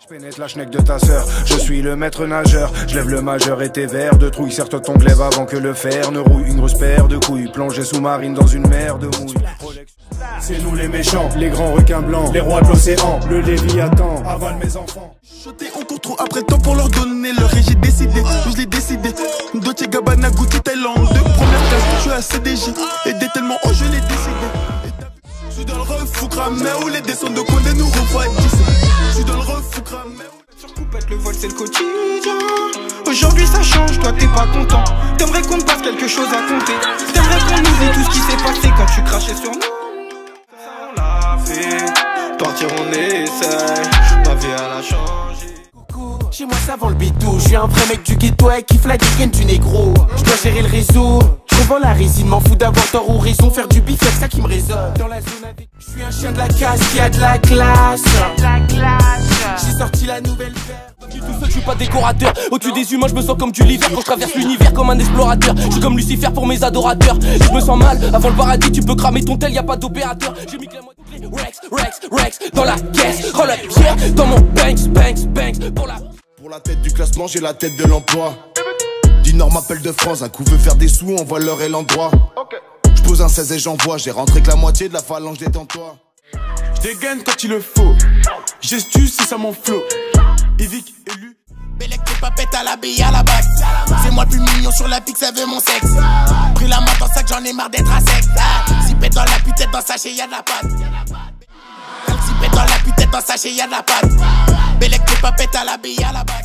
Je pénètre la schneck de ta sœur, je suis le maître nageur. Je lève le majeur et tes verres de trouille. Serre-toi ton glaive avant que le fer ne rouille. Une grosse paire de couilles, plongée sous-marine dans une mer de mouille. C'est nous les méchants, les grands requins blancs, les rois de l'océan, le Léviathan, avale mes enfants. Choté, on court trop après le temps pour leur donner l'heure et j'ai décidé, je l'ai décidé. Dolce Gabbana, Gucci, Thaïlande, première classe, je suis à CDJ. Et dès tellement haut, je l'ai décidé. Je suis dans le refou cramé où les descentes de Condé nous refroidissent. Je suis dans le refou cramé. Sur coupette, le vol c'est le quotidien. Aujourd'hui ça change, toi t'es pas content. T'aimerais qu'on te passe quelque chose à compter. T'aimerais qu'on nous dise tout ce qui s'est passé quand tu crachais sur nous. Ça on l'a fait, partir on essaye. Ma vie elle a changé. Chez moi ça vend le bidou, je suis un vrai mec du ghetto et kiffe la dégaine du négro. Je dois gérer le réseau, je revends la résine, m'en fous d'avoir tort ou raison. Faire du bif, c'est ça qui me résonne. Dans la zone avec, je suis un chien de la casse qui a de la classe. J'ai sorti la nouvelle paire. Je suis tout seul, je suis pas décorateur. Au-dessus des humains, je me sens comme du l'hiver. Quand je traverse l'univers comme un explorateur. Je suis comme Lucifer pour mes adorateurs. Je me sens mal, avant le paradis, tu peux cramer ton tel, y a pas d'opérateur. J'ai mis que la moitié Rex, dans la caisse. Roll up pierre, dans mon banks, Pour la tête du classement, j'ai la tête de l'emploi. Du Nord m'appelle de France, un coup veut faire des sous, on voit l'heure et l'endroit. Je pose un 16 et j'envoie, j'ai rentré que la moitié de la phalange détends-toi. Dégaine quand il le faut, gestu c'est ça mon flow. Evic élu. Bellec tes papettes à la bille à la bague. C'est moi le plus mignon sur la pique, ça veut mon sexe. Pris la main dans le sac, j'en ai marre d'être à sec. Zipette dans la putette, dans le sachet y'a de la pâte. Zipette dans la putette, dans le sachet y'a de la pâte. Bellec tes papettes à la bille à la bague.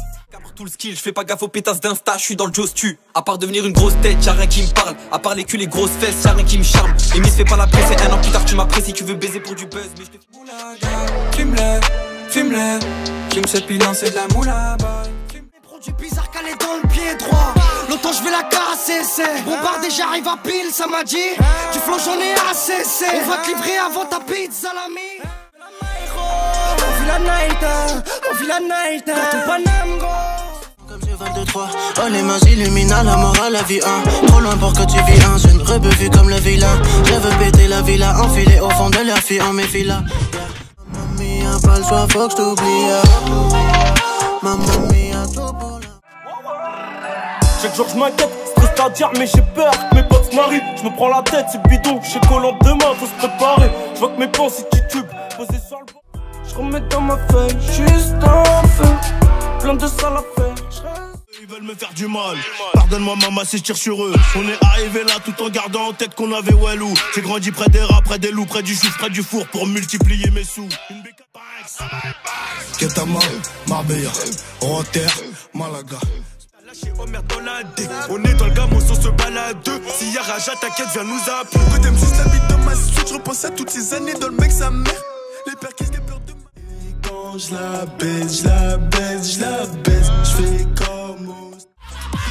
Tout le skill, je fais pas gaffe aux pétasses d'insta, je suis dans le Joe Stu. À part devenir une grosse tête, y'a rien qui me parle. À part les culs, les grosses fesses, y'a rien qui me charme. Et Miss fait pas la presse, et un an plus tard tu m'apprécies, tu veux baiser pour du buzz. Mais je te Fume-le, j'aime cette pilance, c'est de la moula. Les produits bizarres calés dans le pied droit. L'autant je vais la casser, c'est bombardé, j'arrive à pile, ça m'a dit. Du flow j'en ai assez, c'est on va te livrer avant ta pizza, l'ami. On vit la night, quand ton Paname gros. Comme j'ai 22-3, oh les mains illuminent la morale, la vie 1. Trop loin pour que tu vis un jeune rebeu vu comme le vilain. Je veux péter la villa, enfiler au fond de la fille en mes filas. Mamma mia, pas le choix, faut que j't'oublie. Mamma mia, tout pour la. Chaque jour je m'inquiète, stress à dire mais j'ai peur que mes potes se marient. Je me prends la tête, c'est bidon, je sais collant demain, faut se préparer. Je vois que mes pensées titubent, posées sur le banc. Je remets dans ma feuille, juste en feu. Plein de sales à faire. Ils veulent me faire du mal. Pardonne-moi maman si je tire sur eux. On est arrivé là tout en gardant en tête qu'on avait Walou. J'ai grandi près des rats, près des loups, près du chouf, près du four pour multiplier mes sous. Une Ketama, Marbella, Rotter, Malaga. Lâché Homer dans la D. On est dans le gamos, on se balade. Si y'a Raja, t'inquiète, viens nous appeler. Que t'aimes juste la bite dans ma suite. Je repense à toutes ces années dans le mec sa mère. Les pères qui se déplorent de ma. Et quand je la baise, je fais comme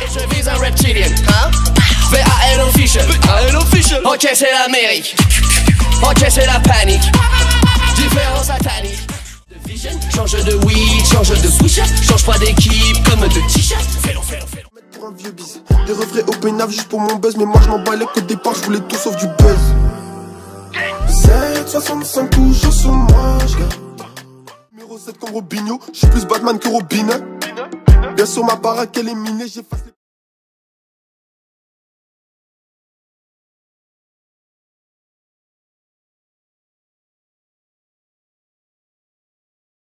Et je vise un reptilien, hein? J'vais à Hello Fisher. Ok c'est l'Amérique. Ok c'est la panique. Différence satanique. De vision, change de weed, change de swisher. Change pas d'équipe comme de t-shirt. Fais-le. pour un vieux bis. Des refrains au pénaf juste pour mon buzz. Mais moi je m'en balais qu'au départ je voulais tout sauf du buzz. 765 toujours sur moi, j'garde. Numéro 7 comme Robinho. J'suis plus Batman que Robin. Bien sûr ma baraque elle est minée, j'ai